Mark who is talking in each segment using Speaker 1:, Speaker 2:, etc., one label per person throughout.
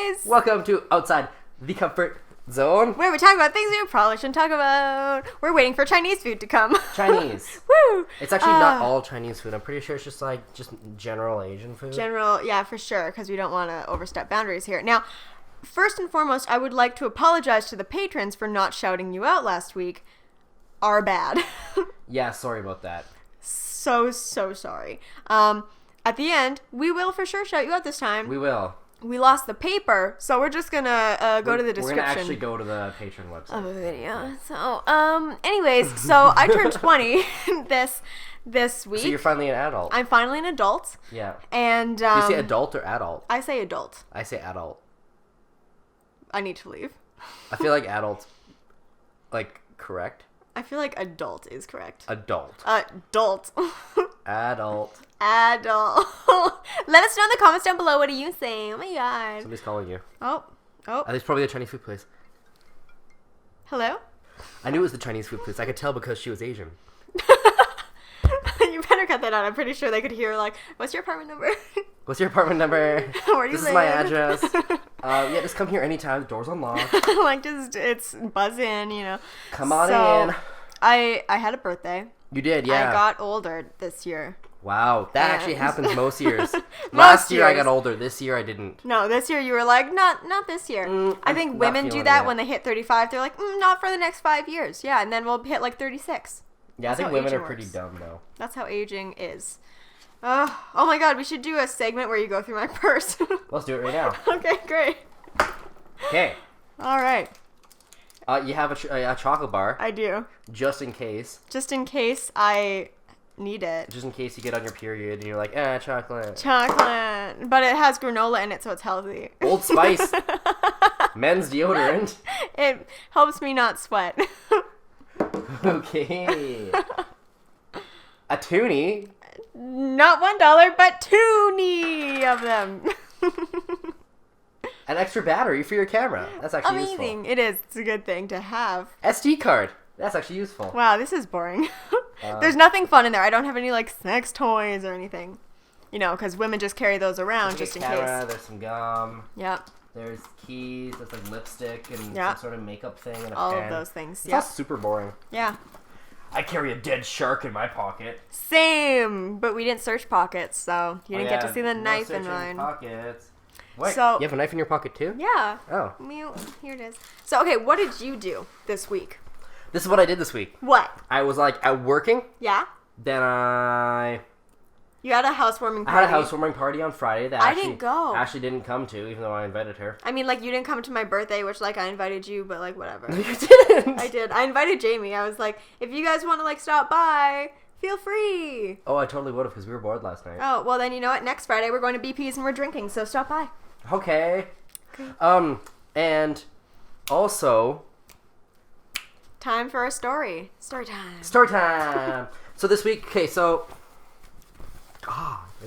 Speaker 1: guys!
Speaker 2: Welcome to Outside the Comfort Zone.
Speaker 1: Where we talk about things we probably shouldn't talk about. We're waiting for Chinese food to come.
Speaker 2: Chinese.
Speaker 1: Woo!
Speaker 2: It's actually not all Chinese food. I'm pretty sure it's just general Asian food.
Speaker 1: Yeah, for sure, because we don't want to overstep boundaries here. Now, first and foremost, I would like to apologize to the patrons for not shouting you out last week. Our bad.
Speaker 2: Yeah, sorry about that.
Speaker 1: So sorry. At the end, we will for sure shout you out this time.
Speaker 2: We will.
Speaker 1: We lost the paper, so we're just gonna go to the description.
Speaker 2: We're gonna actually go to the patron website
Speaker 1: of a video. So, anyways, so I turned 20 this week.
Speaker 2: So you're finally an adult.
Speaker 1: I'm finally an adult.
Speaker 2: Yeah.
Speaker 1: And
Speaker 2: Do you say adult or adult?
Speaker 1: I say adult.
Speaker 2: I say adult.
Speaker 1: I need to leave.
Speaker 2: I feel like adult, correct.
Speaker 1: I feel like adult is correct.
Speaker 2: Adult.
Speaker 1: Adult.
Speaker 2: Adult.
Speaker 1: Adult. Let us know in the comments down below. What do you say? Oh my god.
Speaker 2: Somebody's calling you.
Speaker 1: Oh.
Speaker 2: It's probably the Chinese food place.
Speaker 1: Hello?
Speaker 2: I knew it was the Chinese food place. I could tell because she was Asian.
Speaker 1: You better cut that out. I'm pretty sure they could hear, what's your apartment number?
Speaker 2: What's your apartment number?
Speaker 1: Where do you live?
Speaker 2: This is my address. Yeah, just come here anytime. The door's unlocked.
Speaker 1: It's buzz in,
Speaker 2: Come on in.
Speaker 1: I had a birthday.
Speaker 2: You did, yeah.
Speaker 1: I got older this year.
Speaker 2: Wow, that actually happens most years. Last year I got older. This year I didn't.
Speaker 1: No, this year you were like, not this year. I think women do that when they hit 35. They're like, not for the next 5 years. Yeah, and then we'll hit 36.
Speaker 2: Yeah, I think women are pretty dumb though.
Speaker 1: That's how aging is. Oh my god, we should do a segment where you go through my purse.
Speaker 2: Let's do it right now.
Speaker 1: Okay, great.
Speaker 2: Okay.
Speaker 1: All right.
Speaker 2: You have a chocolate bar.
Speaker 1: I do.
Speaker 2: Just in case.
Speaker 1: Just in case I need it.
Speaker 2: Just in case you get on your period and you're like, chocolate.
Speaker 1: Chocolate. But it has granola in it, so it's healthy.
Speaker 2: Old Spice. Men's deodorant.
Speaker 1: It helps me not sweat.
Speaker 2: Okay. A toonie.
Speaker 1: Not $1, but toonie of them.
Speaker 2: An extra battery for your camera. That's actually
Speaker 1: amazing.
Speaker 2: useful.
Speaker 1: It is. It's a good thing to have.
Speaker 2: SD card. That's actually useful.
Speaker 1: Wow, this is boring. There's nothing fun in there. I don't have any sex toys or anything. Because women just carry those around just in case.
Speaker 2: There's some gum.
Speaker 1: Yep.
Speaker 2: There's keys. There's lipstick and some sort of makeup thing and a
Speaker 1: all
Speaker 2: pen.
Speaker 1: Of those things.
Speaker 2: Yeah. That's super boring.
Speaker 1: Yeah.
Speaker 2: I carry a dead shark in my pocket.
Speaker 1: Same, but we didn't search pockets, so you didn't get to see the knife in mine.
Speaker 2: Pockets. Wait,
Speaker 1: so,
Speaker 2: you have a knife in your pocket too?
Speaker 1: Yeah.
Speaker 2: Oh.
Speaker 1: Here it is. So, okay, what did you do this week?
Speaker 2: This is what I did this week.
Speaker 1: What?
Speaker 2: I was out working.
Speaker 1: Yeah.
Speaker 2: Then
Speaker 1: You had a housewarming party.
Speaker 2: I had a housewarming party on Friday that
Speaker 1: I didn't go.
Speaker 2: Ashley didn't come to, even though I invited her.
Speaker 1: I mean, you didn't come to my birthday, which, I invited you, but, whatever.
Speaker 2: No, you didn't.
Speaker 1: I did. I invited Jamie. I was like, if you guys want to, stop by, feel free.
Speaker 2: Oh, I totally would have, because we were bored last night.
Speaker 1: Oh, well, then you know what? Next Friday, we're going to BP's and we're drinking, so stop by.
Speaker 2: Okay. And also...
Speaker 1: Time for a story. Story time.
Speaker 2: Story time. So this week, okay, so...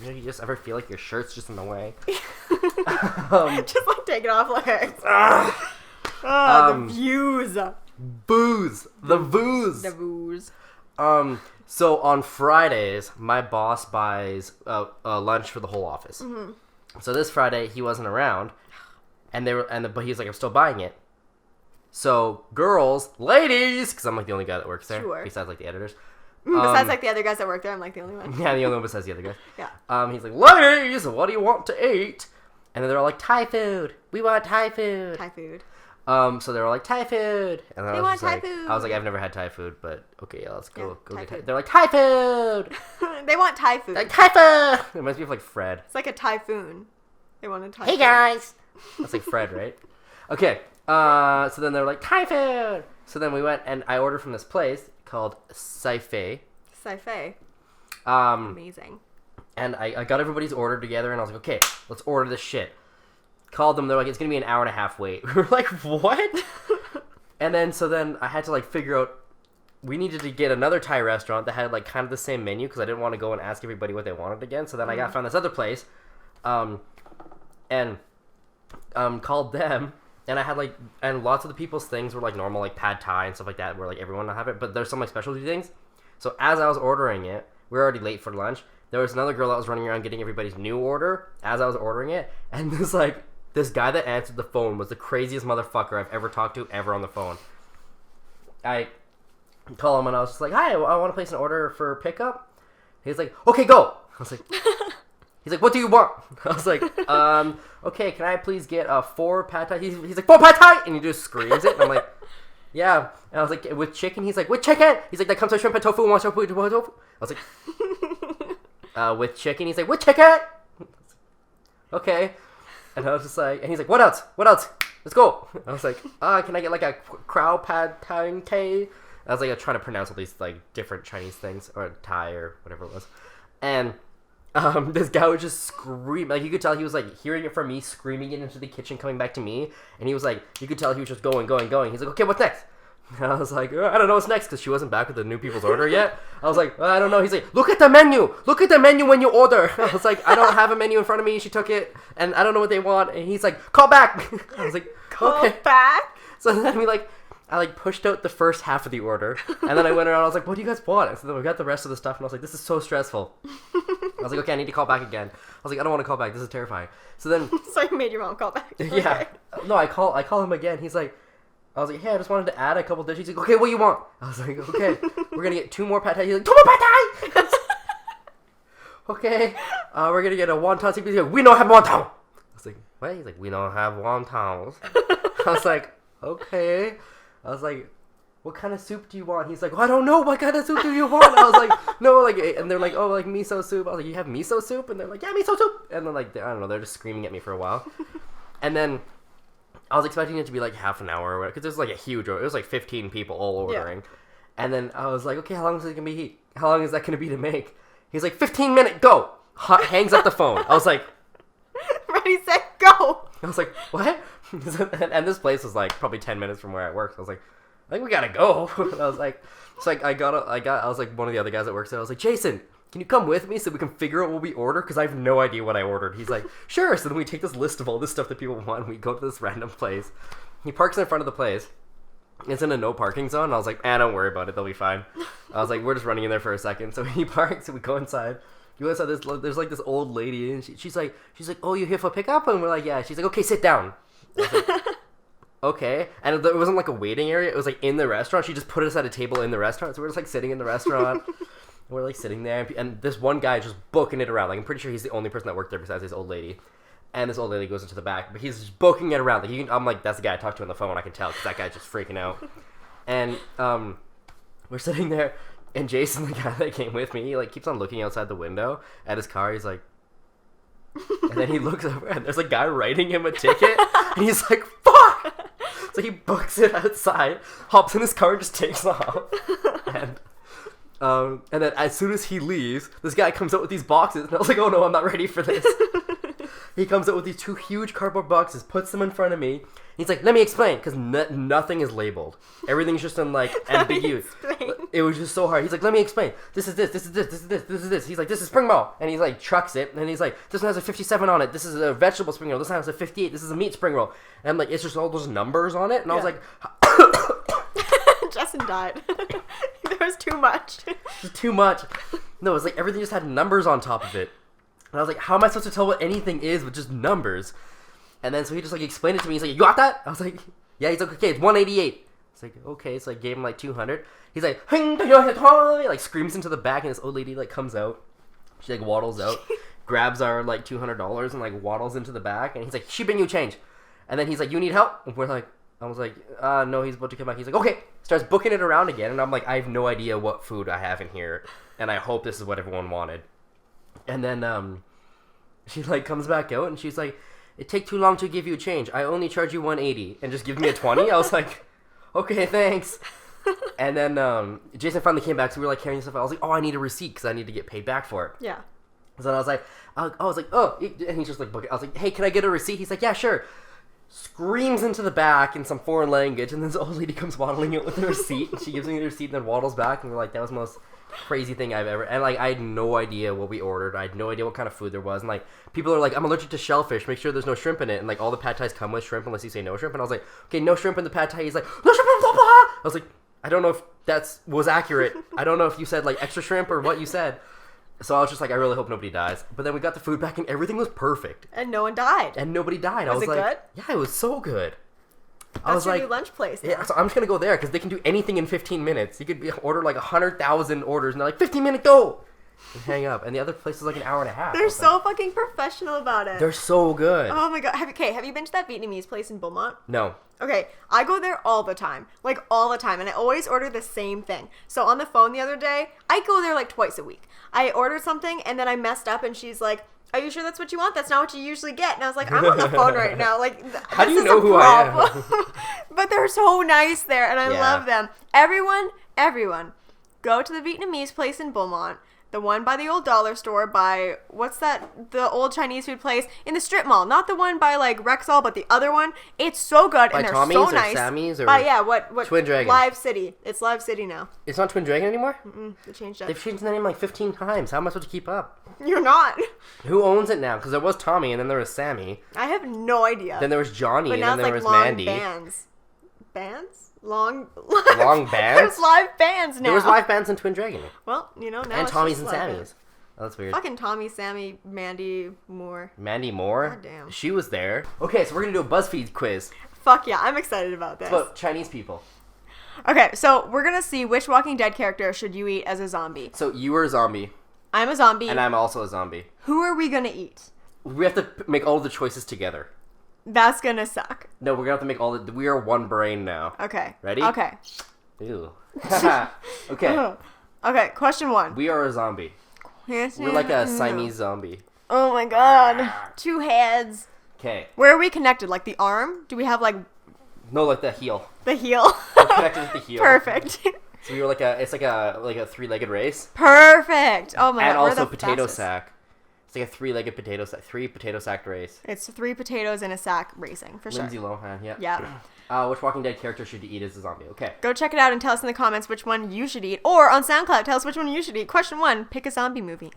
Speaker 2: you just ever feel like your shirt's just in the way?
Speaker 1: Just take it off, the views.
Speaker 2: Booze. The booze.
Speaker 1: The booze.
Speaker 2: So on Fridays, my boss buys lunch for the whole office. Mm-hmm. So this Friday, he wasn't around, but he's like, I'm still buying it. So girls, ladies, because I'm the only guy that works there, besides the editors.
Speaker 1: Besides the other guys that work there, I'm the only one.
Speaker 2: Yeah, the only one besides the other guys.
Speaker 1: Yeah.
Speaker 2: He's like, ladies, what do you want to eat? And then they're all like, Thai food. We want Thai food.
Speaker 1: Thai food.
Speaker 2: So they were like, Thai food. And then
Speaker 1: they want Thai food.
Speaker 2: I was like, I've never had Thai food, but okay, yeah, let's go get Thai food. They're like, Thai food.
Speaker 1: They want Thai food.
Speaker 2: Like, Thai food. It reminds me of Fred.
Speaker 1: It's like a typhoon. They want a Thai
Speaker 2: food. Hey guys. That's like Fred, right? Okay. So then they're like, Thai food. So then we went and I ordered from this place called Sci-Fi.
Speaker 1: Sci-Fi. Amazing.
Speaker 2: And I got everybody's order together and I was like, okay, let's order this shit. Called them, they're like, it's gonna be an hour and a half wait. We were like, what? And then I had to figure out, we needed to get another Thai restaurant that had kind of the same menu because I didn't want to go and ask everybody what they wanted again. So then I found this other place, and called them, and I had and lots of the people's things were normal pad Thai and stuff like that, where everyone will have it, but there's some specialty things. So as I was ordering it, we were already late for lunch. There was another girl that was running around getting everybody's new order as I was ordering it, and this This guy that answered the phone was the craziest motherfucker I've ever talked to ever on the phone. I call him and I was just like, hi, I want to place an order for pickup. He's like, okay, go. I was like, he's like, what do you want? I was like, okay, can I please get 4 pad thai? He's like, 4 pad thai? And he just screams it. And I'm like, yeah. And I was like, with chicken? He's like, with chicken? He's like, that comes with shrimp and tofu. Want tofu? I was like, with chicken? He's like, with chicken? Okay. And I was just like, and he's like, what else? What else? Let's go. I was like, can I get like a crow pad thai K? I was like trying to pronounce all these like different Chinese things or Thai or whatever it was. And this guy was just screaming. Like you could tell he was like hearing it from me, screaming it into the kitchen, coming back to me. And he was like, you could tell he was just going. He's like, okay, what's next? And I was like, I don't know what's next because she wasn't back with the new people's order yet. I was like, I don't know. He's like, look at the menu. Look at the menu when you order. I was like, I don't have a menu in front of me. She took it and I don't know what they want. And he's like, call back. I was like,
Speaker 1: Call
Speaker 2: okay.
Speaker 1: back?
Speaker 2: So then I pushed out the first half of the order, and then I went around, I was like, what do you guys want? And so then we got the rest of the stuff, and I was like, this is so stressful. I was like, okay, I need to call back again. I was like, I don't want to call back, this is terrifying. So then...
Speaker 1: So you made your mom call back?
Speaker 2: Yeah. Okay. No, I call him again, he's like, I was like, hey, I just wanted to add a couple dishes. He's like, okay, what do you want? I was like, okay, we're gonna get 2 more pad thai. He's like, 2 more pad thai! Okay, we're gonna get a wonton soup. He's like, we don't have wonton! I was like, what? He's like, we don't have wontons. I was like, okay. I was like, what kind of soup do you want? He's like, well, I don't know. What kind of soup do you want? I was like, no, like, and they're like, oh, like miso soup. I was like, you have miso soup? And they're like, yeah, miso soup. And then like, I don't know, they're just screaming at me for a while. And then I was expecting it to be like half an hour or whatever, because there's like a huge order. It was like 15 people all ordering. Yeah. And then I was like, okay, how long is it gonna be? How long is that gonna be to make? He's like, 15 minutes, go. Hangs up the phone. I was like,
Speaker 1: ready, set, go.
Speaker 2: I was like, what? And this place was like probably 10 minutes from where I worked. I was like, I think we gotta go. And I was like, it's like I was like one of the other guys that works there. I was like, Jason, can you come with me so we can figure out what we order? Because I have no idea what I ordered. He's like, sure. So then we take this list of all this stuff that people want, and we go to this random place. He parks in front of the place. It's in a no parking zone. And I was like, don't worry about it. They'll be fine. I was like, we're just running in there for a second. So he parks, and we go inside. You guys saw this. There's like this old lady, and she's like, oh, you here for pickup? And we're like, yeah. She's like, okay, sit down. I was like, okay. And it wasn't like a waiting area. It was like in the restaurant. She just put us at a table in the restaurant. So we're just like sitting in the restaurant. We're like sitting there, and this one guy just booking it around. Like I'm pretty sure he's the only person that worked there besides this old lady. And this old lady goes into the back, but he's just booking it around. Like I'm like, that's the guy I talked to on the phone. I can tell because that guy's just freaking out. And we're sitting there. And Jason, the guy that came with me, he like keeps on looking outside the window at his car. He's like, and then he looks over and there's a guy writing him a ticket. And he's like, fuck! So he books it outside, hops in his car, and just takes off. And then as soon as he leaves, this guy comes out with these boxes. And I was like, oh no, I'm not ready for this. He comes out with these 2 huge cardboard boxes, puts them in front of me. He's like, let me explain, because nothing is labeled. Everything's just in, like, ambiguous. It was just so hard. He's like, let me explain. This is this, this is this, this is this, this is this. He's like, this is spring roll. And he's like, trucks it. And he's like, this one has a 57 on it. This is a vegetable spring roll. This one has a 58. This is a meat spring roll. And I'm like, it's just all those numbers on it. And I was like...
Speaker 1: Justin died. There was too much.
Speaker 2: Just too much. No, it was like everything just had numbers on top of it. And I was like, how am I supposed to tell what anything is with just numbers? And then so he just like explained it to me. He's like, you got that? I was like, yeah. He's like, okay, it's 188. It's like, okay. So I gave him like 200. He's like, like screams into the back, and this old lady like comes out. She like waddles out, grabs our like $200 and like waddles into the back, and he's like, she bring you change. And then he's like, you need help? And we're like, I was like, no, he's about to come back. He's like, okay. Starts booking it around again, and I'm like, I have no idea what food I have in here, and I hope this is what everyone wanted. And then she like comes back out, and she's like, it take too long to give you a change. I only charge you 180 and just give me a 20. I was like, okay, thanks. And then Jason finally came back, so we were like carrying stuff out. I was like, oh, I need a receipt because I need to get paid back for it.
Speaker 1: Yeah.
Speaker 2: So then I was like, oh, and he's just like, I was like, hey, can I get a receipt? He's like, yeah, sure. Screams into the back in some foreign language, and then this old lady comes waddling out with the receipt, and she gives me the receipt and then waddles back, and we're like, that was the most crazy thing I've ever, and like I had no idea what we ordered. I had no idea what kind of food there was, and like people are like, I'm allergic to shellfish, make sure there's no shrimp in it, and like all the pad thais come with shrimp unless you say no shrimp. And I was like, okay, no shrimp in the pad thai. He's like, no shrimp in blah blah. I was like, I don't know if was accurate. I don't know if you said like extra shrimp or what you said. So I was just like, I really hope nobody dies. But then we got the food back and everything was perfect.
Speaker 1: And no one died.
Speaker 2: And nobody died.
Speaker 1: Was it
Speaker 2: like,
Speaker 1: good?
Speaker 2: Yeah, it was so good.
Speaker 1: That's your new lunch place now.
Speaker 2: Yeah, so I'm just going to go there because they can do anything in 15 minutes. You could order like 100,000 orders and they're like, 15-minute go! And hang up. And the other place is like an hour and a half.
Speaker 1: They're so fucking professional about it.
Speaker 2: They're so good.
Speaker 1: Oh my god. Have you been to that Vietnamese place in Beaumont?
Speaker 2: No.
Speaker 1: Okay, I go there all the time. Like, all the time. And I always order the same thing. So on the phone the other day, I go there like twice a week. I ordered something and then I messed up and she's like, are you sure that's what you want? That's not what you usually get. And I was like, I'm on the phone right now. Like,
Speaker 2: how do you know who I am?
Speaker 1: But they're so nice there and I love them. Everyone, go to the Vietnamese place in Beaumont. The one by the old dollar store by, what's that, the old Chinese food place in the strip mall. Not the one by, like, Rexall, but the other one. It's so good,
Speaker 2: by
Speaker 1: and they're
Speaker 2: Tommy's
Speaker 1: so
Speaker 2: or
Speaker 1: nice.
Speaker 2: Sammy's or
Speaker 1: yeah, what
Speaker 2: Twin Dragon?
Speaker 1: Live City. It's Live City now.
Speaker 2: It's not Twin Dragon anymore?
Speaker 1: They changed it.
Speaker 2: They've changed the name like 15 times. How am I supposed to keep up?
Speaker 1: You're not.
Speaker 2: Who owns it now? Because there was Tommy, and then there was Sammy.
Speaker 1: I have no idea.
Speaker 2: Then there was Johnny,
Speaker 1: but
Speaker 2: and
Speaker 1: now
Speaker 2: then
Speaker 1: it's
Speaker 2: there
Speaker 1: like
Speaker 2: was
Speaker 1: long
Speaker 2: Mandy.
Speaker 1: bands. Bands? Long
Speaker 2: bands?
Speaker 1: There's live bands now.
Speaker 2: There was live bands in Twin Dragon.
Speaker 1: Well, now
Speaker 2: and
Speaker 1: it's
Speaker 2: Tommy's
Speaker 1: just
Speaker 2: and
Speaker 1: live
Speaker 2: Sammy's.
Speaker 1: bands.
Speaker 2: Oh, that's weird.
Speaker 1: Fucking Tommy, Sammy, Mandy, Moore.
Speaker 2: Mandy Moore?
Speaker 1: God damn.
Speaker 2: She was there. Okay, so we're going to do a BuzzFeed quiz.
Speaker 1: Fuck yeah, I'm excited about this.
Speaker 2: But Chinese people.
Speaker 1: Okay, so we're going to see which Walking Dead character should you eat as a zombie.
Speaker 2: So you are a zombie.
Speaker 1: I'm a zombie.
Speaker 2: And I'm also a zombie.
Speaker 1: Who are we going to eat?
Speaker 2: We have to make all the choices together.
Speaker 1: That's going to suck.
Speaker 2: No, we're going to have to make all the... We are one brain now.
Speaker 1: Okay.
Speaker 2: Ready?
Speaker 1: Okay.
Speaker 2: Ew. Okay.
Speaker 1: Okay, question 1.
Speaker 2: We are a zombie.
Speaker 1: Yes,
Speaker 2: We're like a Siamese zombie.
Speaker 1: Oh my god. 2 heads.
Speaker 2: Okay.
Speaker 1: Where are we connected? Like the arm? Do we have like...
Speaker 2: No, like the heel.
Speaker 1: The heel?
Speaker 2: We're connected with the heel.
Speaker 1: Perfect.
Speaker 2: So we were like a... It's like a 3-legged race.
Speaker 1: Perfect. Oh my god.
Speaker 2: And
Speaker 1: we're
Speaker 2: also
Speaker 1: the
Speaker 2: potato
Speaker 1: fastest.
Speaker 2: sack. It's like a 3-legged potato sack. 3 potato sack race.
Speaker 1: It's 3 potatoes in a sack racing, for
Speaker 2: Lindsay
Speaker 1: sure.
Speaker 2: Lohan, yeah.
Speaker 1: Yeah.
Speaker 2: Which Walking Dead character should you eat as a zombie? Okay.
Speaker 1: Go check it out and tell us in the comments which one you should eat. Or on SoundCloud, tell us which one you should eat. Question 1, pick a zombie movie.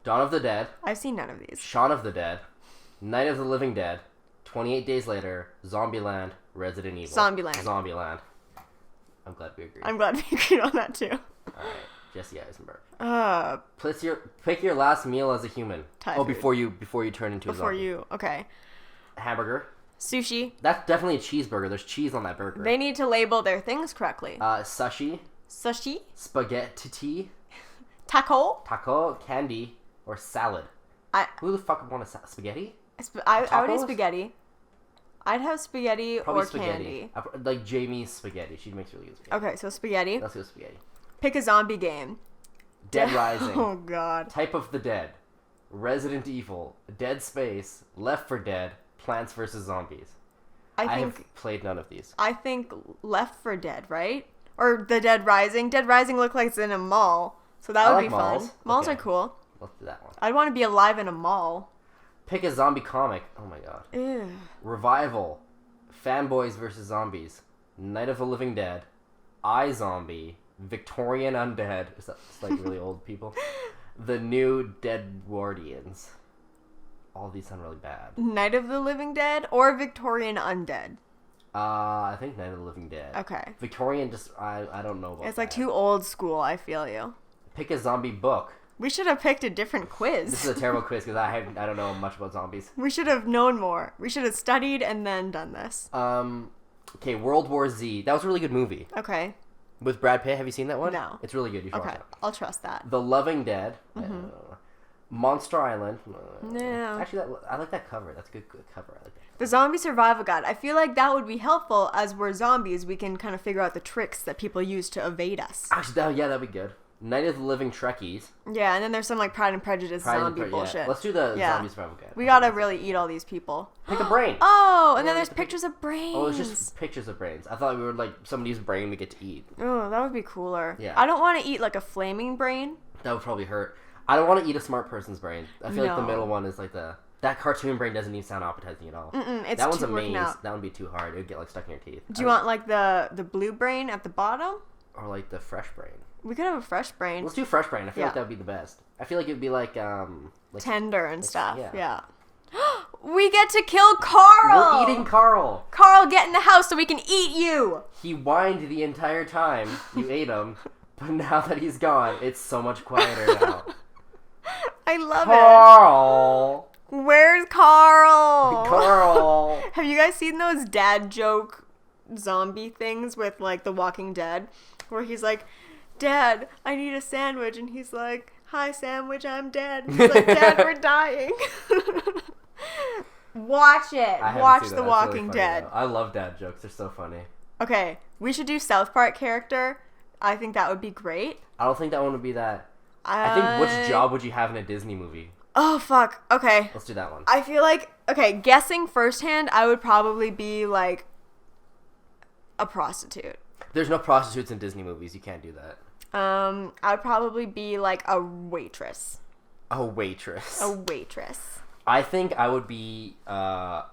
Speaker 2: Dawn of the Dead.
Speaker 1: I've seen none of these.
Speaker 2: Shaun of the Dead. Night of the Living Dead. 28 Days Later. Zombieland. Resident Evil. Zombieland. I'm glad we agree.
Speaker 1: I'm glad we agreed on that too.
Speaker 2: Alright. Jesse Eisenberg. Pick your last meal as a human.
Speaker 1: Thai
Speaker 2: food.
Speaker 1: food.
Speaker 2: before you turn into a zombie.
Speaker 1: Okay.
Speaker 2: Hamburger.
Speaker 1: Sushi.
Speaker 2: That's definitely a cheeseburger. There's cheese on that burger.
Speaker 1: They need to label their things correctly.
Speaker 2: Sushi.
Speaker 1: Sushi.
Speaker 2: Spaghetti.
Speaker 1: Taco.
Speaker 2: Candy. Or salad. Who the fuck would want a spaghetti?
Speaker 1: I would eat
Speaker 2: Tacos?
Speaker 1: spaghetti. I'd have spaghetti
Speaker 2: Probably
Speaker 1: or
Speaker 2: spaghetti.
Speaker 1: candy.
Speaker 2: Like Jamie's spaghetti. She makes really good spaghetti.
Speaker 1: Okay, so spaghetti.
Speaker 2: Let's go spaghetti.
Speaker 1: Pick a zombie game.
Speaker 2: Dead Rising.
Speaker 1: Oh god.
Speaker 2: Type of the Dead. Resident Evil. Dead Space. Left 4 Dead. Plants vs. Zombies. I have played none of these.
Speaker 1: I think Left 4 Dead, right? Or the Dead Rising. Dead Rising looked like it's in a mall, so that would be
Speaker 2: malls.
Speaker 1: fun. Malls
Speaker 2: Okay.
Speaker 1: are cool.
Speaker 2: Let's do that one.
Speaker 1: I'd want to be alive in a mall.
Speaker 2: Pick a zombie comic. Oh my god.
Speaker 1: Ew.
Speaker 2: Revival. Fanboys vs. Zombies. Night of the Living Dead. iZombie. Victorian Undead. Is that it's like really old people? The New Deadwardians. All of these sound really bad.
Speaker 1: Night of the Living Dead or Victorian Undead?
Speaker 2: I think Night of the Living Dead.
Speaker 1: Okay.
Speaker 2: Victorian I don't know about
Speaker 1: It's like
Speaker 2: that.
Speaker 1: too old school, I feel you.
Speaker 2: Pick a zombie book.
Speaker 1: We should have picked a different quiz.
Speaker 2: This is a terrible quiz because I don't know much about zombies.
Speaker 1: We should have known more. We should have studied and then done this.
Speaker 2: Okay, World War Z. That was a really good movie.
Speaker 1: Okay.
Speaker 2: With Brad Pitt. Have you seen that one?
Speaker 1: No.
Speaker 2: It's really good. You should watch
Speaker 1: Okay.
Speaker 2: it.
Speaker 1: I'll trust that.
Speaker 2: The Loving Dead. Monster Island.
Speaker 1: No.
Speaker 2: Actually, I like that cover. That's a good cover. I like that.
Speaker 1: The Zombie Survival Guide. I feel like that would be helpful as we're zombies. We can kind of figure out the tricks that people use to evade us.
Speaker 2: Actually, that'd be good. Night of the Living Trekkies.
Speaker 1: Yeah, and then there's some like Pride and Prejudice zombie bullshit.
Speaker 2: Yeah. Let's do the
Speaker 1: Yeah.
Speaker 2: Zombie Survival Guide.
Speaker 1: We gotta really eat all these people.
Speaker 2: Pick a brain.
Speaker 1: Oh, and then there's pictures of brains.
Speaker 2: Oh, it's just pictures of brains. I thought we were like somebody's brain we get to eat.
Speaker 1: Oh, that would be cooler.
Speaker 2: Yeah.
Speaker 1: I don't want to eat like a flaming brain.
Speaker 2: That would probably hurt. I don't want to eat a smart person's brain. I feel like the
Speaker 1: No.
Speaker 2: middle one is like that cartoon brain doesn't even sound appetizing at all.
Speaker 1: It's
Speaker 2: that one's
Speaker 1: too
Speaker 2: a
Speaker 1: working
Speaker 2: maze.
Speaker 1: out.
Speaker 2: That would be too hard. It would get like stuck in your teeth.
Speaker 1: Do you want like the blue brain at the bottom?
Speaker 2: Or like the fresh brain?
Speaker 1: We could have a fresh brain.
Speaker 2: Let's do fresh brain. I feel
Speaker 1: Yeah.
Speaker 2: like that would be the best. I feel like it would be like
Speaker 1: Tender and stuff.
Speaker 2: yeah.
Speaker 1: Yeah. We get to kill Carl!
Speaker 2: We're eating Carl.
Speaker 1: Carl, get in the house so we can eat you!
Speaker 2: He whined the entire time you ate him. But now that he's gone, it's so much quieter now.
Speaker 1: I love
Speaker 2: Carl!
Speaker 1: it. Where's Carl?
Speaker 2: Carl!
Speaker 1: Have you guys seen those dad joke zombie things with like The Walking Dead? Where he's like, Dad, I need a sandwich. And he's like, hi, sandwich, I'm dead. And he's like, Dad, we're dying. Watch it. Watch The Walking Dead.
Speaker 2: Though. I love dad jokes. They're so funny.
Speaker 1: Okay, we should do South Park character. I think that would be great.
Speaker 2: I don't think that one would be that. I think which job would you have in a Disney movie?
Speaker 1: Oh, fuck. Okay.
Speaker 2: Let's do that one.
Speaker 1: I feel like, okay, guessing firsthand, I would probably be like a prostitute.
Speaker 2: There's no prostitutes in Disney movies. You can't do that.
Speaker 1: I would probably be like a waitress.
Speaker 2: A waitress.
Speaker 1: A waitress.
Speaker 2: I think I would be, I'd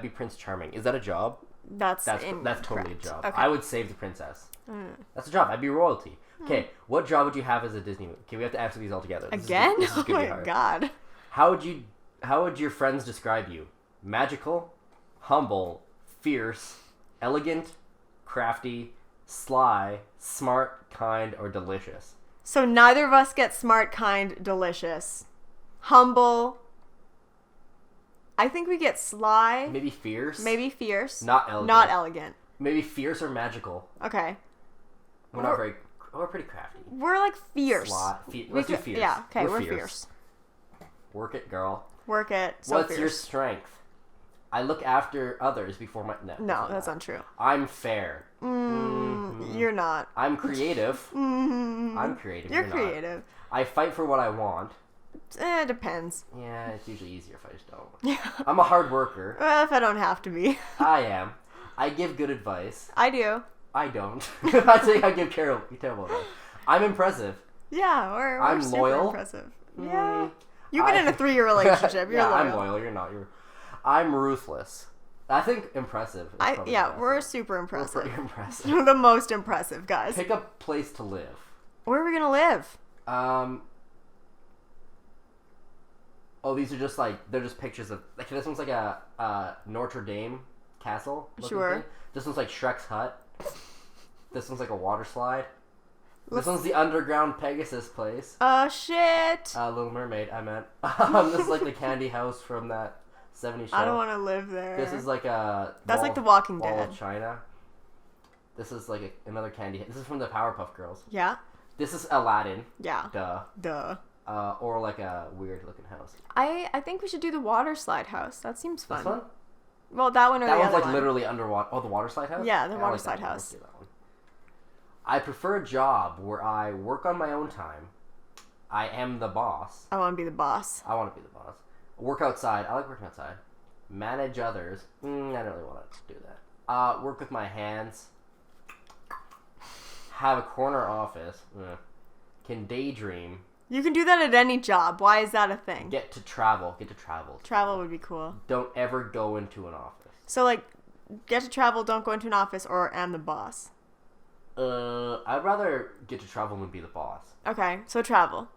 Speaker 2: be Prince Charming. Is that a job?
Speaker 1: That's
Speaker 2: totally a job.
Speaker 1: Okay.
Speaker 2: I would save the princess. That's a job. I'd be royalty. Okay, what job would you have as a Disney movie? Okay, we have to answer these all together.
Speaker 1: Again?
Speaker 2: This is
Speaker 1: Oh
Speaker 2: gonna be
Speaker 1: my
Speaker 2: hard.
Speaker 1: god.
Speaker 2: How would your friends describe you? Magical, humble, fierce, elegant, crafty, sly, smart, kind, or delicious?
Speaker 1: So neither of us get smart, kind, delicious. Humble. I think we get sly.
Speaker 2: Maybe fierce.
Speaker 1: Maybe fierce.
Speaker 2: Not elegant.
Speaker 1: Not elegant.
Speaker 2: Maybe fierce or magical.
Speaker 1: Okay.
Speaker 2: We're pretty crafty.
Speaker 1: We're like fierce.
Speaker 2: Let's do fierce.
Speaker 1: Yeah, okay, we're fierce.
Speaker 2: Work it, girl.
Speaker 1: Work it. So
Speaker 2: What's
Speaker 1: fierce.
Speaker 2: your strength? I look after others before my...
Speaker 1: No, that's not true.
Speaker 2: I'm fair.
Speaker 1: You're not.
Speaker 2: I'm creative. I'm creative.
Speaker 1: You're creative.
Speaker 2: I fight for what I want.
Speaker 1: It depends.
Speaker 2: Yeah, it's usually easier if I just don't.
Speaker 1: Yeah.
Speaker 2: I'm a hard worker.
Speaker 1: Well, if I don't have to be.
Speaker 2: I am. I give good advice.
Speaker 1: I do.
Speaker 2: I don't. I think I give terrible advice. I'm impressive.
Speaker 1: Yeah, we're
Speaker 2: I'm
Speaker 1: super
Speaker 2: loyal.
Speaker 1: Impressive. Yeah. You've been in a 3-year relationship. You're loyal.
Speaker 2: I'm loyal. You're not. I'm ruthless. I think impressive.
Speaker 1: We're super impressive.
Speaker 2: We're pretty impressive.
Speaker 1: We're the most impressive guys.
Speaker 2: Pick a place to live.
Speaker 1: Where are we gonna live?
Speaker 2: Oh, these are just they're just pictures of this one's like a Notre Dame castle.
Speaker 1: Sure.
Speaker 2: Thing. This one's like Shrek's hut. This one's like a water slide. This one's the underground Pegasus place.
Speaker 1: Oh shit.
Speaker 2: Little Mermaid. I meant. This is like the candy house from that 70s show.
Speaker 1: I don't want to live there.
Speaker 2: This is like a.
Speaker 1: That's like The Walking
Speaker 2: Wall
Speaker 1: Dead.
Speaker 2: of China. This is like another candy. This is from the Powerpuff Girls.
Speaker 1: Yeah.
Speaker 2: This is Aladdin.
Speaker 1: Yeah.
Speaker 2: Duh. Or like a weird looking house.
Speaker 1: I think we should do the water slide house. That seems fun.
Speaker 2: This one?
Speaker 1: Well, that one or
Speaker 2: that
Speaker 1: the
Speaker 2: one's
Speaker 1: other
Speaker 2: like
Speaker 1: one.
Speaker 2: literally underwater. Oh, the water slide house?
Speaker 1: Yeah, the water
Speaker 2: like
Speaker 1: slide
Speaker 2: that one.
Speaker 1: house.
Speaker 2: Let's do that one. I prefer a job where I work on my own time. I am the boss.
Speaker 1: I want to be the boss.
Speaker 2: I want to be the boss. Work outside. I like working outside. Manage others. I don't really want to do that. Work with my hands. Have a corner office. Can daydream.
Speaker 1: You can do that at any job. Why is that a thing?
Speaker 2: Get to travel.
Speaker 1: Travel would be cool.
Speaker 2: Don't ever go into an office.
Speaker 1: So, like, get to travel, don't go into an office, or am the boss.
Speaker 2: I'd rather get to travel than be the boss.
Speaker 1: Okay, so travel.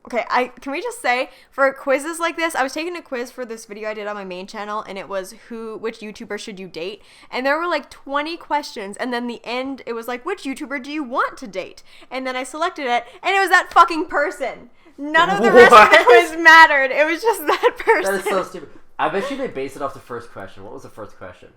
Speaker 1: Okay, can we just say, for quizzes like this, I was taking a quiz for this video I did on my main channel, and it was which YouTuber should you date? And there were like 20 questions, and then the end, it was like, which YouTuber do you want to date? And then I selected it, and it was that fucking person. None of the rest of the quiz mattered. It was just that person.
Speaker 2: That is so stupid. I bet you they based it off the first question. What was the first question?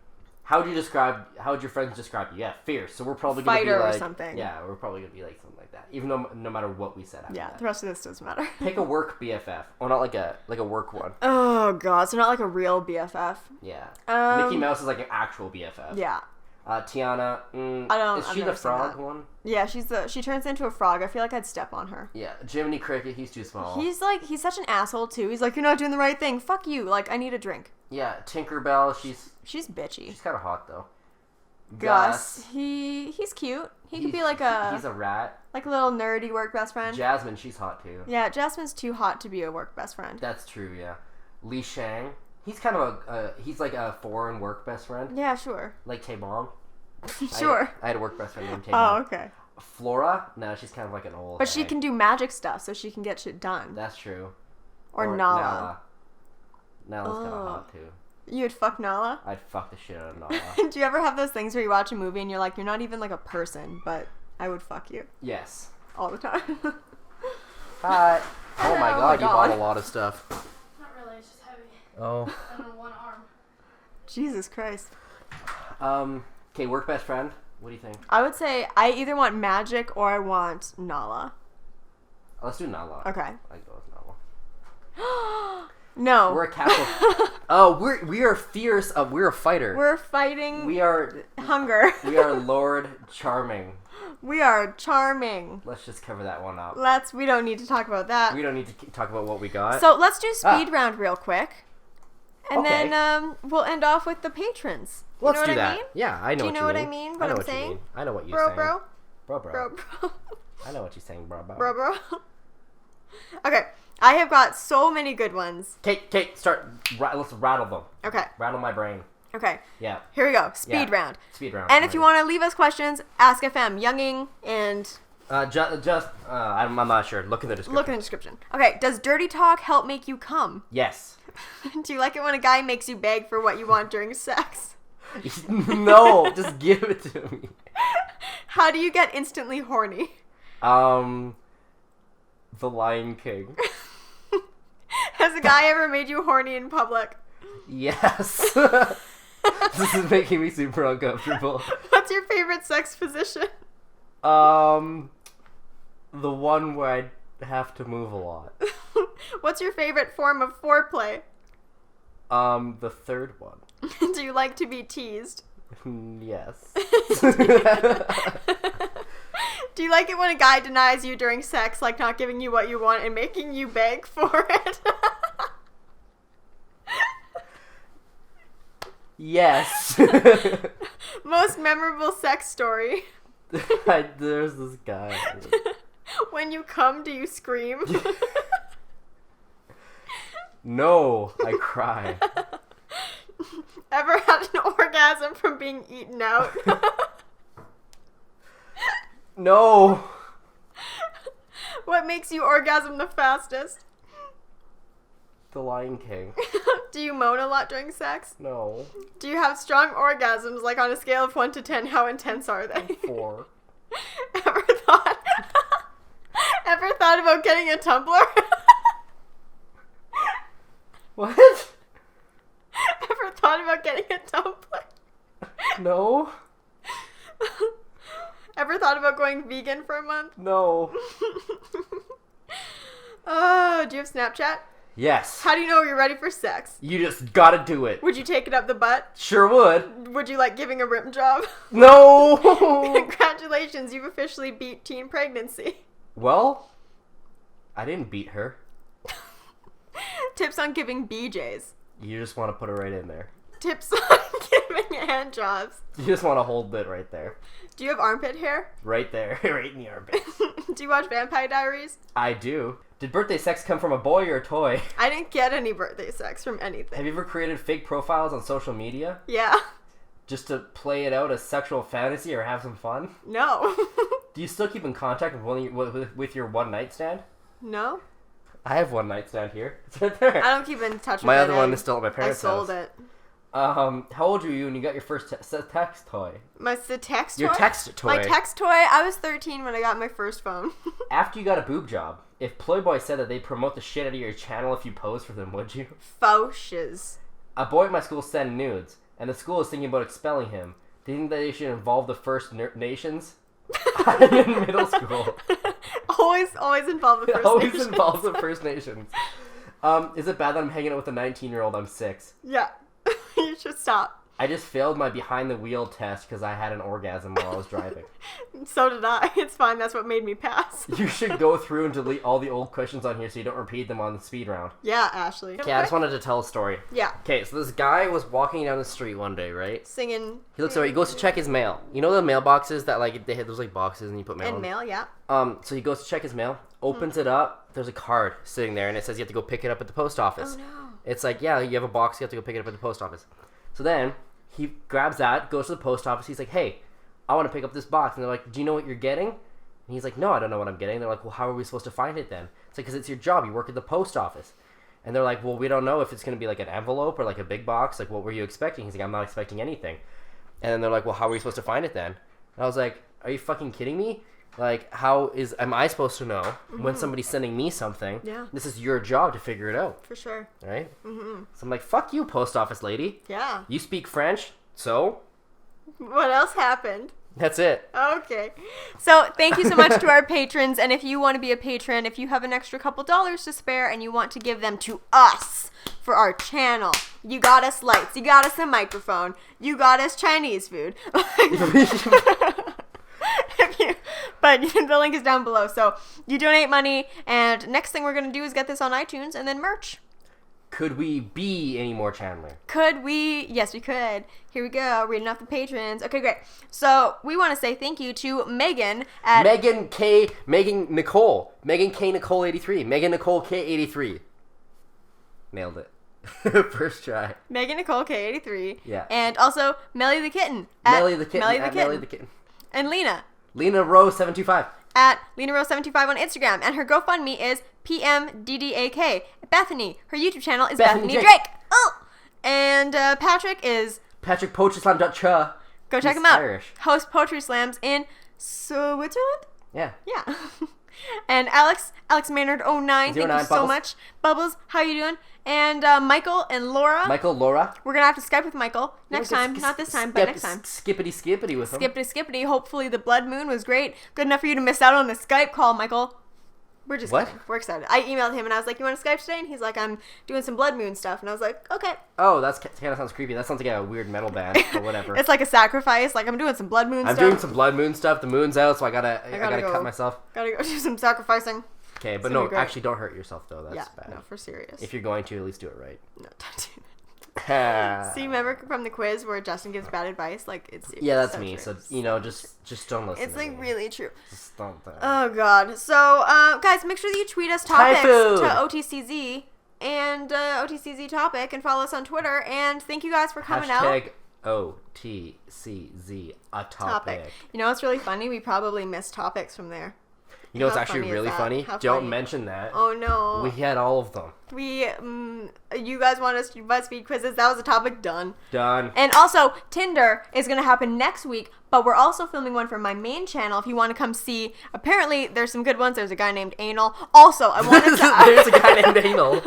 Speaker 2: How would your friends describe you? Yeah, fierce. So we're probably going to be
Speaker 1: Fighter
Speaker 2: like...
Speaker 1: or something.
Speaker 2: Yeah, we're probably going to be like something like that. Even though no matter what we said after that.
Speaker 1: The rest of this doesn't matter.
Speaker 2: Pick a work BFF. Or not like a work one.
Speaker 1: Oh, God. So not like a real BFF.
Speaker 2: Yeah. Mickey Mouse is like an actual BFF.
Speaker 1: Yeah.
Speaker 2: Tiana, is she the frog one?
Speaker 1: Yeah, she turns into a frog. I feel like I'd step on her.
Speaker 2: Yeah, Jiminy Cricket, he's too small.
Speaker 1: He's such an asshole too. He's like, you're not doing the right thing. Fuck you. Like, I need a drink.
Speaker 2: Yeah, Tinkerbell,
Speaker 1: she's bitchy.
Speaker 2: She's kind of hot though.
Speaker 1: Gus, he's cute. He could be like
Speaker 2: he's a rat.
Speaker 1: Like a little nerdy work best friend.
Speaker 2: Jasmine, she's hot too.
Speaker 1: Yeah, Jasmine's too hot to be a work best friend.
Speaker 2: That's true, yeah. Li Shang, he's kind of he's like a foreign work best friend.
Speaker 1: Yeah, sure.
Speaker 2: Like Taebong.
Speaker 1: Sure.
Speaker 2: I had a work best friend named Taebong.
Speaker 1: Oh, okay.
Speaker 2: Flora, no, she's kind of like an old.
Speaker 1: But she can do magic stuff, so she can get shit done.
Speaker 2: That's true.
Speaker 1: Or Nala.
Speaker 2: Nala's kind of hot too.
Speaker 1: You would fuck Nala?
Speaker 2: I'd fuck the shit out of Nala.
Speaker 1: Do you ever have those things where you watch a movie and you're like, you're not even like a person, but I would fuck you.
Speaker 2: Yes.
Speaker 1: All the time.
Speaker 2: Hi.
Speaker 1: Hello.
Speaker 2: Oh my
Speaker 1: Oh
Speaker 2: god,
Speaker 1: my
Speaker 2: you
Speaker 1: God.
Speaker 2: bought a lot of stuff.
Speaker 3: Not really, it's just heavy.
Speaker 2: Oh.
Speaker 3: And on one arm.
Speaker 1: Jesus Christ.
Speaker 2: Okay, work best friend. What do you think?
Speaker 1: I would say I either want magic or I want Nala.
Speaker 2: Let's do Nala.
Speaker 1: Okay.
Speaker 2: I go with Nala.
Speaker 1: No.
Speaker 2: We're a castle. Oh, we are fierce. We're a fighter.
Speaker 1: We're fighting
Speaker 2: We are
Speaker 1: hunger.
Speaker 2: we are Lord Charming.
Speaker 1: We are charming.
Speaker 2: Let's just cover that one up.
Speaker 1: We don't need to talk about that.
Speaker 2: We don't need to talk about what we got.
Speaker 1: So let's do speed round real quick. And
Speaker 2: Okay.
Speaker 1: then we'll end off with the patrons. You
Speaker 2: Let's
Speaker 1: know what
Speaker 2: do
Speaker 1: I
Speaker 2: that.
Speaker 1: mean?
Speaker 2: Yeah, I know.
Speaker 1: Do you
Speaker 2: what
Speaker 1: know what
Speaker 2: mean.
Speaker 1: I mean?
Speaker 2: I
Speaker 1: What
Speaker 2: know
Speaker 1: I'm
Speaker 2: what you
Speaker 1: saying?
Speaker 2: mean. I know what you're
Speaker 1: Bro,
Speaker 2: saying.
Speaker 1: bro.
Speaker 2: Bro.
Speaker 1: Bro, bro.
Speaker 2: I know what you're saying, bro.
Speaker 1: Bro, bro. Okay. I have got so many good ones.
Speaker 2: Kate, start. Let's rattle them.
Speaker 1: Okay.
Speaker 2: Rattle my brain.
Speaker 1: Okay.
Speaker 2: Yeah.
Speaker 1: Here we go. Speed
Speaker 2: Yeah.
Speaker 1: round.
Speaker 2: Speed round.
Speaker 1: And if you want to leave us questions, Ask FM, Younging, and
Speaker 2: I'm not sure. Look in the description.
Speaker 1: look in the description. Okay. Does dirty talk help make you come?
Speaker 2: Yes.
Speaker 1: Do you like it when a guy makes you beg for what you want during sex?
Speaker 2: No, just give it to me.
Speaker 1: How do you get instantly horny?
Speaker 2: The Lion King.
Speaker 1: Has a guy ever made you horny in public?
Speaker 2: Yes. This is making me super uncomfortable.
Speaker 1: What's your favorite sex position?
Speaker 2: The one where I have to move a lot.
Speaker 1: What's your favorite form of foreplay?
Speaker 2: The third one.
Speaker 1: Do you like to be teased?
Speaker 2: Yes.
Speaker 1: Do you like it when a guy denies you during sex, like not giving you what you want and making you beg for it?
Speaker 2: Yes.
Speaker 1: Most memorable sex story.
Speaker 2: There's this guy.
Speaker 1: When you come, do you scream?
Speaker 2: No, I cry.
Speaker 1: Ever had an orgasm from being eaten out?
Speaker 2: No.
Speaker 1: What makes you orgasm the fastest?
Speaker 2: The Lion King.
Speaker 1: Do you moan a lot during sex?
Speaker 2: No.
Speaker 1: Do you have strong orgasms, like on a scale of 1 to 10, how intense are they?
Speaker 2: 4.
Speaker 1: Ever thought about getting a tumbler?
Speaker 2: What?
Speaker 1: Ever thought about getting a tumbler?
Speaker 2: No.
Speaker 1: Ever thought about going vegan for a month?
Speaker 2: No.
Speaker 1: Oh, do you have Snapchat?
Speaker 2: Yes.
Speaker 1: How do you know you're ready for sex?
Speaker 2: You just gotta do it.
Speaker 1: Would you take it up the butt?
Speaker 2: Sure would.
Speaker 1: Would you like giving a rim job?
Speaker 2: No.
Speaker 1: Congratulations, you've officially beat teen pregnancy.
Speaker 2: Well, I didn't beat her.
Speaker 1: Tips on giving BJs.
Speaker 2: You just want to put it right in there.
Speaker 1: Tips on giving hand jobs.
Speaker 2: You just want to hold it right there.
Speaker 1: Do you have armpit hair?
Speaker 2: Right there. Right in the armpit.
Speaker 1: Do you watch Vampire Diaries?
Speaker 2: I do. Did birthday sex come from a boy or a toy?
Speaker 1: I didn't get any birthday sex from anything.
Speaker 2: Have you ever created fake profiles on social media?
Speaker 1: Yeah.
Speaker 2: Just to play it out as sexual fantasy or have some fun?
Speaker 1: No.
Speaker 2: Do you still keep in contact with your one night stand?
Speaker 1: No?
Speaker 2: I have one night stand here. It's right there.
Speaker 1: I don't keep in touch with
Speaker 2: My
Speaker 1: it.
Speaker 2: other one is still at my parents'
Speaker 1: I sold
Speaker 2: house.
Speaker 1: it.
Speaker 2: How old were you when you got your first text toy?
Speaker 1: The text toy?
Speaker 2: Your text toy.
Speaker 1: My text toy? I was 13 when I got my first phone.
Speaker 2: After you got a boob job, if Playboy said that they'd promote the shit out of your channel if you posed for them, would you?
Speaker 1: Fauches.
Speaker 2: A boy at my school sent nudes, and the school is thinking about expelling him. Do you think that they should involve the First Nations? I'm in middle school.
Speaker 1: Always involve the First
Speaker 2: Always
Speaker 1: Nations.
Speaker 2: involves the First Nations. Is it bad that I'm hanging out with a 19-year-old? I'm 6.
Speaker 1: Yeah. You should stop.
Speaker 2: I just failed my behind the wheel test because I had an orgasm while I was driving.
Speaker 1: So did I. It's fine. That's what made me pass.
Speaker 2: You should go through and delete all the old questions on here so you don't repeat them on the speed round.
Speaker 1: Yeah, Ashley.
Speaker 2: Okay, I just wanted to tell a story.
Speaker 1: Yeah.
Speaker 2: Okay, so this guy was walking down the street one day, right?
Speaker 1: Singing.
Speaker 2: He looks over. He goes to check his mail. You know the mailboxes that like they have those like boxes and you put mail.
Speaker 1: And
Speaker 2: in?
Speaker 1: mail, yeah.
Speaker 2: So he goes to check his mail, opens it up. There's a card sitting there, and it says you have to go pick it up at the post office.
Speaker 1: Oh no.
Speaker 2: It's like, yeah, you have a box. You have to go pick it up at the post office. So then he grabs that, goes to the post office. He's like, hey, I want to pick up this box. And they're like, do you know what you're getting? And he's like, no, I don't know what I'm getting. They're like, well, how are we supposed to find it then? It's like, because it's your job. You work at the post office. And they're like, well, we don't know if it's going to be like an envelope or like a big box. Like, what were you expecting? He's like, I'm not expecting anything. And then they're like, well, how are we supposed to find it then? And I was like, Are you fucking kidding me? Like, am I supposed to know when somebody's sending me something?
Speaker 1: Yeah.
Speaker 2: This is your job to figure it out.
Speaker 1: For sure.
Speaker 2: Right? Mm-hmm. So I'm like, fuck you, post office lady.
Speaker 1: Yeah.
Speaker 2: You speak French, so?
Speaker 1: What else happened?
Speaker 2: That's it.
Speaker 1: Okay. So thank you so much to our patrons. And if you want to be a patron, if you have an extra couple dollars to spare and you want to give them to us for our channel, you got us lights, you got us a microphone, you got us Chinese food. But the link is down below. So you donate money, and next thing we're going to do is get this on iTunes and then merch.
Speaker 2: Could we be any more Chandler?
Speaker 1: Could we? Yes, we could. Here we go. Reading off the patrons. Okay, great. So we want to say thank you to Megan at...
Speaker 2: Megan K. Nicole 83. Megan Nicole K 83. Nailed it. First try.
Speaker 1: Megan Nicole K 83.
Speaker 2: Yeah.
Speaker 1: And also MellyTheKitten at
Speaker 2: MellyTheKitten.
Speaker 1: And
Speaker 2: Lena Rowe 725.
Speaker 1: At Lena Rowe 725 on Instagram. And her GoFundMe is PMDDAK. Bethany, her YouTube channel is Bethany Drake. Oh! And Patrick is...
Speaker 2: Patrick Poetry.cha.
Speaker 1: Go check him out. Irish. Host poetry slams in Switzerland?
Speaker 2: Yeah.
Speaker 1: Yeah. And Alex Maynard 09. Thank you so
Speaker 2: Bubbles.
Speaker 1: much. Bubbles, how you doing? And Michael and Laura.
Speaker 2: Laura.
Speaker 1: We're going to have to Skype with Michael next time. Not this time, but next time.
Speaker 2: Skippity with him.
Speaker 1: Skippity. Hopefully the blood moon was great. Good enough for you to miss out on the Skype call, Michael. We're just kidding. We're excited. I emailed him and I was like, you want to Skype today? And he's like, I'm doing some blood moon stuff. And I was like, okay.
Speaker 2: Oh, that kind of sounds creepy. That sounds like a weird metal band or whatever.
Speaker 1: It's like a sacrifice. Like, I'm doing some blood moon stuff.
Speaker 2: I'm doing some blood moon stuff. The moon's out, so I gotta cut myself.
Speaker 1: Gotta go do some sacrificing.
Speaker 2: Okay, but no, actually don't hurt yourself though. That's bad.
Speaker 1: No, for serious.
Speaker 2: If you're going to, at least do it right.
Speaker 1: No, don't do that. See, remember from the quiz where Justin gives bad advice? Like, it's
Speaker 2: that's
Speaker 1: so
Speaker 2: me.
Speaker 1: true.
Speaker 2: So just don't listen.
Speaker 1: It's like really true.
Speaker 2: Just don't.
Speaker 1: Oh God. So, guys, make sure that you tweet us topics to OTCZ and OTCZ topic, and follow us on Twitter. And thank you guys for coming out.
Speaker 2: OTCZ a topic.
Speaker 1: You know what's really funny? We probably missed topics from there.
Speaker 2: You know what's actually really funny? Don't mention that.
Speaker 1: Oh no.
Speaker 2: We had all of them.
Speaker 1: You guys want us to do BuzzFeed quizzes? That was a topic. Done. And also, Tinder is going to happen next week, but we're also filming one for my main channel if you want to come see. Apparently, there's some good ones. There's a guy named Anal. Also, I wanted to...
Speaker 2: There's a guy named Anal.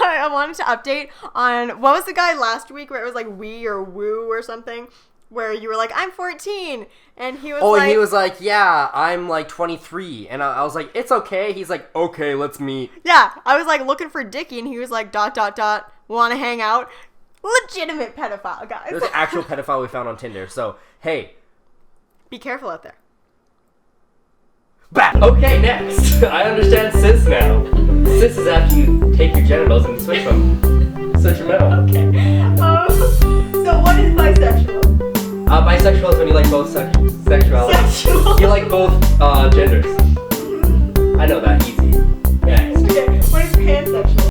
Speaker 1: I wanted to update on... What was the guy last week where it was like Wee or Woo or something? Where you were like, I'm 14, and he was
Speaker 2: and he was like, yeah, I'm like 23, and I was like, it's okay. He's like, okay, let's meet.
Speaker 1: Yeah, I was like looking for Dickie, and he was like, ... want to hang out? Legitimate pedophile, guys.
Speaker 2: There's an actual pedophile we found on Tinder, so, hey.
Speaker 1: Be careful out there.
Speaker 2: Back. Okay, next. I understand cis now. Cis is after you take your genitals and switch them. Switch them out.
Speaker 1: Okay. So what is bisexual?
Speaker 2: Bisexual is when you like both sexualities.
Speaker 1: Sexual.
Speaker 2: You like both genders.